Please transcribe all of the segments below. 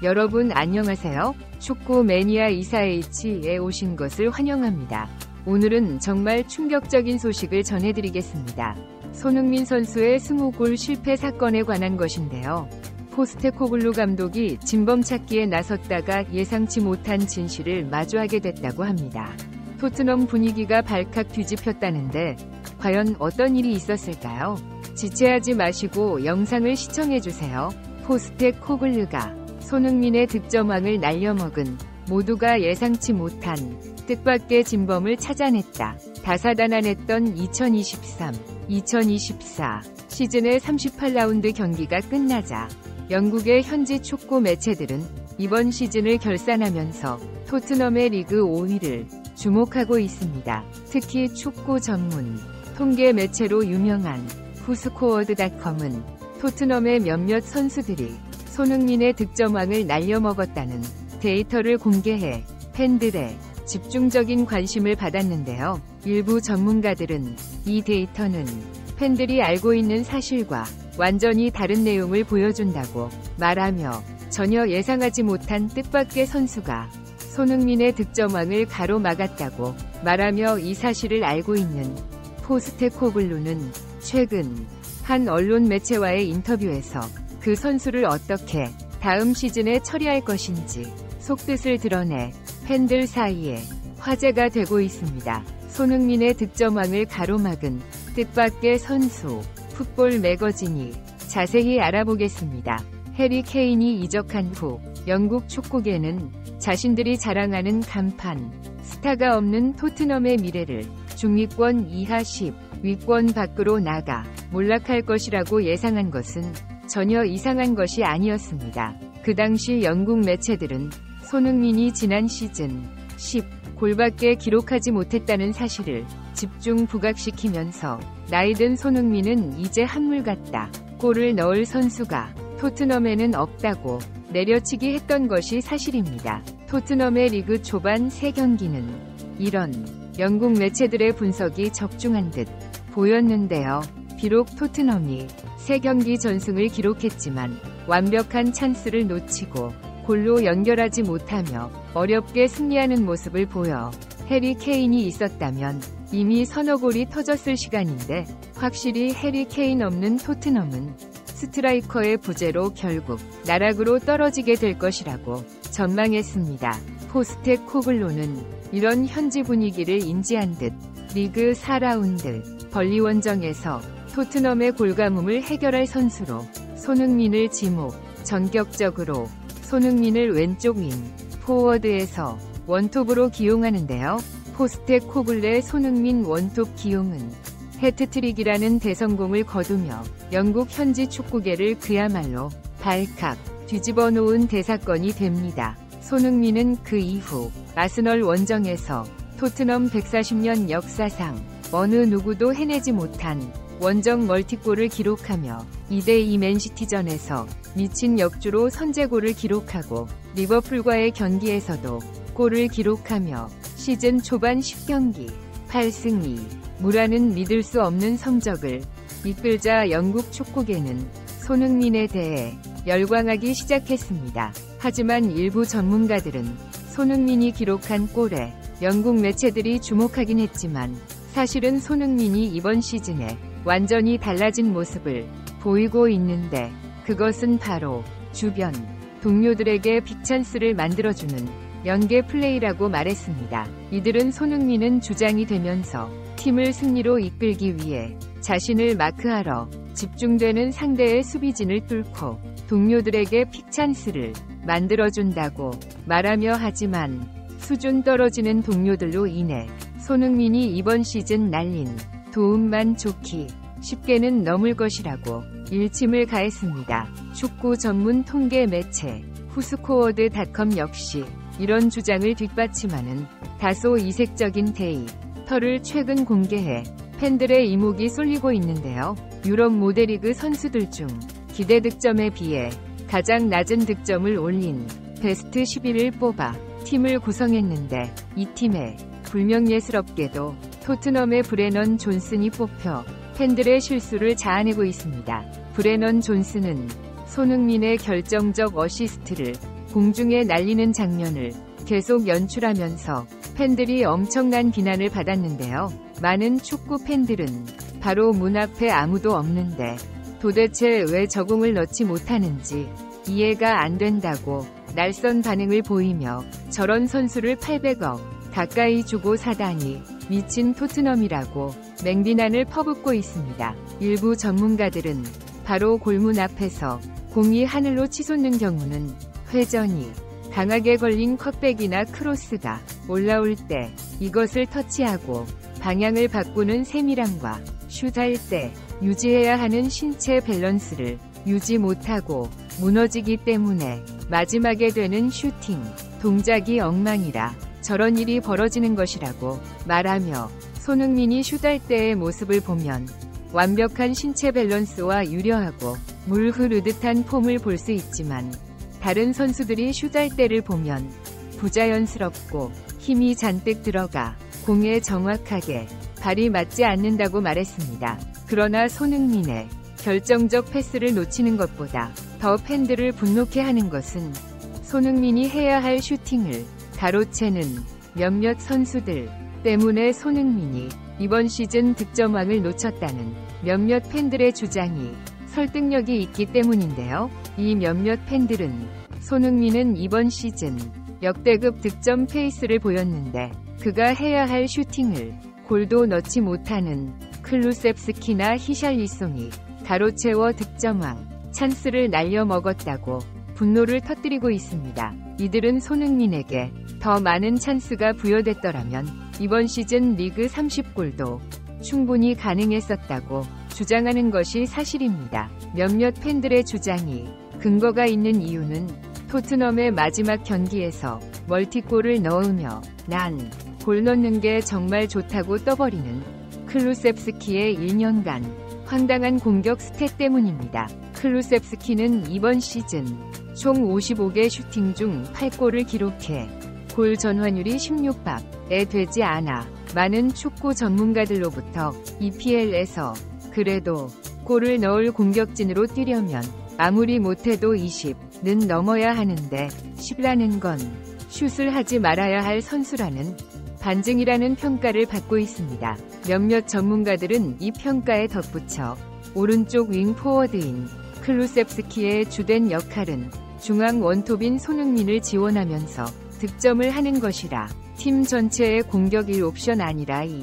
여러분 안녕하세요. 축구 매니아 24H에 오신 것을 환영합니다. 오늘은 정말 충격적인 소식을 전해드리겠습니다. 손흥민 선수의 20골 실패 사건에 관한 것인데요. 포스테코글루 감독이 진범 찾기에 나섰다가 예상치 못한 진실을 마주하게 됐다고 합니다. 토트넘 분위기가 발칵 뒤집혔다는데 과연 어떤 일이 있었을까요? 지체하지 마시고 영상을 시청해주세요. 포스테코글루가 손흥민의 득점왕을 날려먹은 모두가 예상치 못한 뜻밖의 진범을 찾아냈다. 다사다난했던 2023-2024 시즌의 38라운드 경기가 끝나자 영국의 현지 축구 매체들은 이번 시즌을 결산하면서 토트넘의 리그 5위를 주목하고 있습니다. 특히 축구 전문 통계 매체로 유명한 후스코어드.com은 토트넘의 몇몇 선수들이 손흥민의 득점왕을 날려먹었다는 데이터를 공개해 팬들의 집중적인 관심을 받았는데요. 일부 전문가들은 이 데이터는 팬들이 알고 있는 사실과 완전히 다른 내용을 보여준다고 말하며 전혀 예상하지 못한 뜻밖의 선수가 손흥민의 득점왕을 가로막았다고 말하며 이 사실을 알고 있는 포스테코글루는 최근 한 언론 매체와의 인터뷰에서 그 선수를 어떻게 다음 시즌에 처리할 것인지 속뜻을 드러내 팬들 사이에 화제가 되고 있습니다. 손흥민의 득점왕을 가로막은 뜻밖의 선수, 풋볼 매거진이 자세히 알아보겠습니다. 해리 케인이 이적한 후 영국 축구계는 자신들이 자랑하는 간판, 스타가 없는 토트넘의 미래를 중위권 이하 10위권 밖으로 나가 몰락할 것이라고 예상한 것은 전혀 이상한 것이 아니었습니다. 그 당시 영국 매체들은 손흥민이 지난 시즌 10골밖에 기록하지 못했다는 사실을 집중 부각시키면서 나이든 손흥민은 이제 한물 같다. 골을 넣을 선수가 토트넘에는 없다고 내려치기 했던 것이 사실입니다. 토트넘의 리그 초반 3경기는 이런 영국 매체들의 분석이 적중한 듯 보였는데요. 비록 토트넘이 3경기 전승을 기록했지만 완벽한 찬스를 놓치고 골로 연결하지 못하며 어렵게 승리하는 모습을 보여 해리 케인이 있었다면 이미 서너 골이 터졌을 시간인데 확실히 해리 케인 없는 토트넘은 스트라이커의 부재로 결국 나락으로 떨어지게 될 것이라고 전망했습니다. 포스테코글루는 이런 현지 분위기를 인지한 듯 리그 4라운드 벌리원정에서 토트넘의 골가뭄을 해결할 선수로 손흥민을 지목, 전격적으로 손흥민을 왼쪽 윙, 포워드에서 원톱으로 기용하는데요. 포스테코글루의 손흥민 원톱 기용은 해트트릭이라는 대성공을 거두며 영국 현지 축구계를 그야말로 발칵 뒤집어 놓은 대사건이 됩니다. 손흥민은 그 이후 아스널 원정에서 토트넘 140년 역사상 어느 누구도 해내지 못한 원정 멀티골을 기록하며 2대2 맨시티전에서 미친 역주로 선제골을 기록하고 리버풀과의 경기에서도 골을 기록하며 시즌 초반 10경기 8승 2무라는 믿을 수 없는 성적을 이끌자 영국 축구계는 손흥민에 대해 열광하기 시작했습니다. 하지만 일부 전문가들은 손흥민이 기록한 골에 영국 매체들이 주목하긴 했지만 사실은 손흥민이 이번 시즌에 완전히 달라진 모습을 보이고 있는데 그것은 바로 주변 동료들에게 빅찬스를 만들어주는 연계 플레이라고 말했습니다. 이들은 손흥민은 주장이 되면서 팀을 승리로 이끌기 위해 자신을 마크하러 집중되는 상대의 수비진을 뚫고 동료들에게 픽찬스를 만들어준다고 말하며 하지만 수준 떨어지는 동료들로 인해 손흥민이 이번 시즌 날린 도움만 좋기 쉽게는 넘을 것이라고 일침을 가했습니다. 축구 전문 통계 매체 후스코어드.com 역시 이런 주장을 뒷받침하는 다소 이색적인 데이터를 최근 공개해 팬들의 이목이 쏠리고 있는데요. 유럽 모델리그 선수들 중 기대 득점에 비해 가장 낮은 득점을 올린 베스트 11을 뽑아 팀을 구성했는데 이 팀에 불명예스럽게도 토트넘의 브레넌 존슨이 뽑혀 팬들의 실수를 자아내고 있습니다. 브레넌 존슨은 손흥민의 결정적 어시스트를 공중에 날리는 장면을 계속 연출하면서 팬들이 엄청난 비난을 받았는데요. 많은 축구 팬들은 바로 문 앞에 아무도 없는데 도대체 왜 저공을 넣지 못하는지 이해가 안 된다고 날선 반응을 보이며 저런 선수를 800억 가까이 주고 사다니 미친 토트넘이라고 맹비난을 퍼붓고 있습니다. 일부 전문가들은 바로 골문 앞에서 공이 하늘로 치솟는 경우는 회전이 강하게 걸린 컷백이나 크로스가 올라올 때 이것을 터치하고 방향을 바꾸는 세밀함과 슛할 때 유지해야 하는 신체 밸런스를 유지 못하고 무너지기 때문에 마지막에 되는 슈팅 동작이 엉망이라 저런 일이 벌어지는 것이라고 말하며 손흥민이 슛할 때의 모습을 보면 완벽한 신체 밸런스와 유려하고 물 흐르듯한 폼을 볼 수 있지만 다른 선수들이 슛할 때를 보면 부자연스럽고 힘이 잔뜩 들어가 공에 정확하게 발이 맞지 않는다고 말했습니다. 그러나 손흥민의 결정적 패스를 놓치는 것보다 더 팬들을 분노케 하는 것은 손흥민이 해야 할 슈팅을 가로채는 몇몇 선수들 때문에 손흥민이 이번 시즌 득점왕을 놓쳤다는 몇몇 팬들의 주장이 설득력이 있기 때문인데요. 이 몇몇 팬들은 손흥민은 이번 시즌 역대급 득점 페이스를 보였는데 그가 해야 할 슈팅을 골도 넣지 못하는 클루셉스키나 히샬리송이 가로채워 득점왕 찬스를 날려먹었다고 분노를 터뜨리고 있습니다. 이들은 손흥민에게 더 많은 찬스가 부여됐더라면 이번 시즌 리그 30골도 충분히 가능했었다고 주장하는 것이 사실입니다. 몇몇 팬들의 주장이 근거가 있는 이유는 토트넘의 마지막 경기에서 멀티골을 넣으며 난 골 넣는 게 정말 좋다고 떠버리는 클루셉스키의 1년간 황당한 공격 스탯 때문입니다. 클루셉스키는 이번 시즌 총 55개 슈팅 중 8골을 기록해 골 전환율이 16%에 되지 않아 많은 축구 전문가들로부터 EPL에서 그래도 골을 넣을 공격진으로 뛰려면 아무리 못해도 20는 넘어야 하는데 10라는 건 슛을 하지 말아야 할 선수라는 반증이라는 평가를 받고 있습니다. 몇몇 전문가들은 이 평가에 덧붙여 오른쪽 윙 포워드인 클루셉스키의 주된 역할은 중앙 원톱인 손흥민을 지원하면서 득점을 하는 것이라 팀 전체의 공격 1옵션 아니라 2,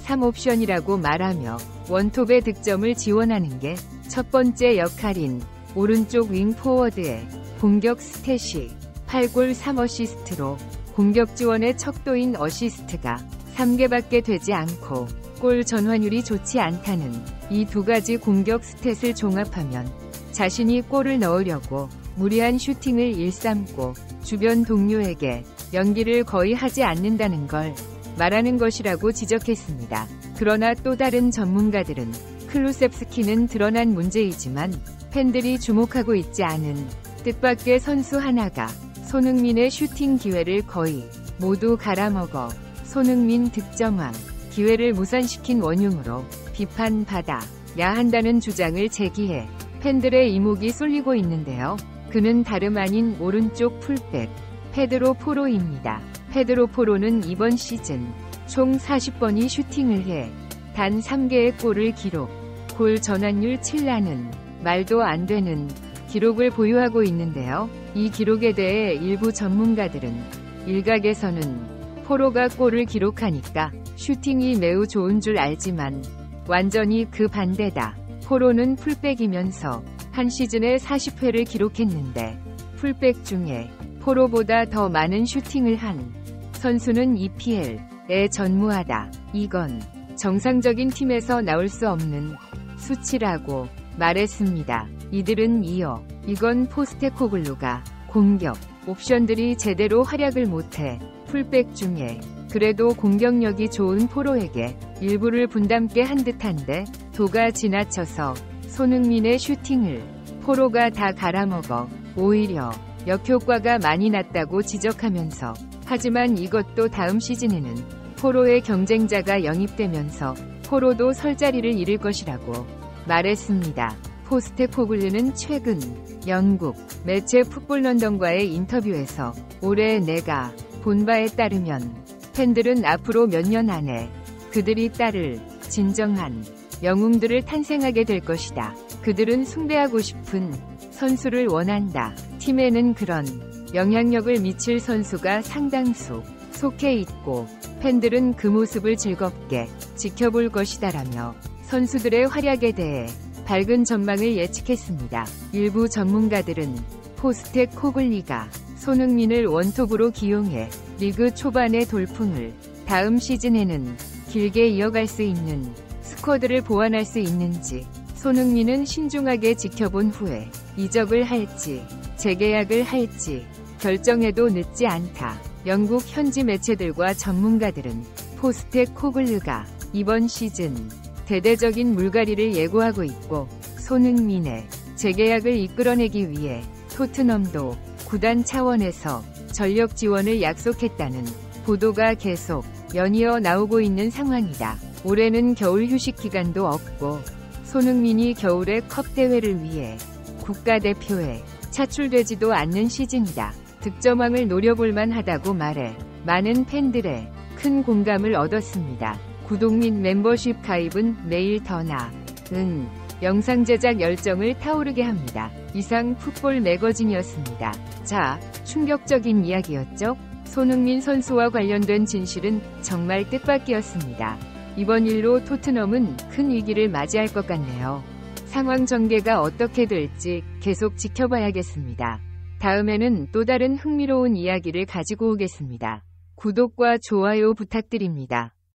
3옵션이라고 말하며 원톱의 득점을 지원하는 게 첫 번째 역할인 오른쪽 윙 포워드의 공격 스탯이 8골 3어시스트로 공격 지원의 척도인 어시스트가 3개밖에 되지 않고 골 전환율이 좋지 않다는 이 두 가지 공격 스탯을 종합하면 자신이 골을 넣으려고 무리한 슈팅을 일삼고 주변 동료에게 연기를 거의 하지 않는다는 걸 말하는 것이라고 지적했습니다. 그러나 또 다른 전문가들은 클루셉스키는 드러난 문제이지만 팬들이 주목하고 있지 않은 뜻밖의 선수 하나가 손흥민의 슈팅 기회를 거의 모두 갈아먹어 손흥민 득점왕 기회를 무산시킨 원흉으로 비판받아야 한다는 주장을 제기해 팬들의 이목이 쏠리고 있는데요. 그는 다름 아닌 오른쪽 풀백 페드로 포로입니다. 페드로 포로는 이번 시즌 총 40번이 슈팅을 해 단 3개의 골을 기록, 골 전환율 7라는 말도 안 되는 기록을 보유하고 있는데요. 이 기록에 대해 일부 전문가들은 일각에서는 포로가 골을 기록하니까 슈팅이 매우 좋은 줄 알지만 완전히 그 반대다. 포로는 풀백이면서 한 시즌에 40회를 기록했는데 풀백 중에 포로보다 더 많은 슈팅을 한 선수는 EPL에 전무하다. 이건 정상적인 팀에서 나올 수 없는 수치라고 말했습니다. 이들은 이어 이건 포스테코글루가 공격 옵션들이 제대로 활약을 못해 풀백 중에 그래도 공격력이 좋은 포로에게 일부를 분담게 한 듯한데 도가 지나쳐서 손흥민의 슈팅을 포로가 다 갈아먹어 오히려 역효과가 많이 났다고 지적하면서 하지만 이것도 다음 시즌에는 포로의 경쟁자가 영입되면서 포로도 설 자리를 잃을 것이라고 말했습니다. 포스테코글루는 최근 영국 매체 풋볼 런던과의 인터뷰에서 올해 내가 본 바에 따르면 팬들은 앞으로 몇 년 안에 그들이 따를 진정한 영웅들을 탄생하게 될 것이다. 그들은 숭배하고 싶은 선수를 원한다. 팀에는 그런 영향력을 미칠 선수가 상당수 속해 있고 팬들은 그 모습을 즐겁게 지켜볼 것이다라며 선수들의 활약에 대해 밝은 전망을 예측했습니다. 일부 전문가들은 포스테코글루가 손흥민을 원톱으로 기용해 리그 초반의 돌풍을 다음 시즌에는 길게 이어갈 수 있는 스쿼드를 보완할 수 있는지, 손흥민은 신중하게 지켜본 후에 이적을 할지 재계약을 할지 결정해도 늦지 않다. 영국 현지 매체들과 전문가들은 포스테코글루가 이번 시즌 대대적인 물갈이를 예고하고 있고 손흥민의 재계약을 이끌어내기 위해 토트넘도 구단 차원에서 전력 지원을 약속했다는 보도가 계속 연이어 나오고 있는 상황이다. 올해는 겨울 휴식 기간도 없고 손흥민이 겨울의 컵 대회를 위해 국가대표에 차출되지도 않는 시즌이다. 득점왕을 노려볼 만하다고 말해 많은 팬들의 큰 공감을 얻었습니다. 구독 및 멤버십 가입은 매일 더 나은 영상 제작 열정을 타오르게 합니다. 이상 풋볼 매거진이었습니다. 자, 충격적인 이야기였죠? 손흥민 선수와 관련된 진실은 정말 뜻밖이었습니다. 이번 일로 토트넘은 큰 위기를 맞이할 것 같네요. 상황 전개가 어떻게 될지 계속 지켜봐야겠습니다. 다음에는 또 다른 흥미로운 이야기를 가지고 오겠습니다. 구독과 좋아요 부탁드립니다.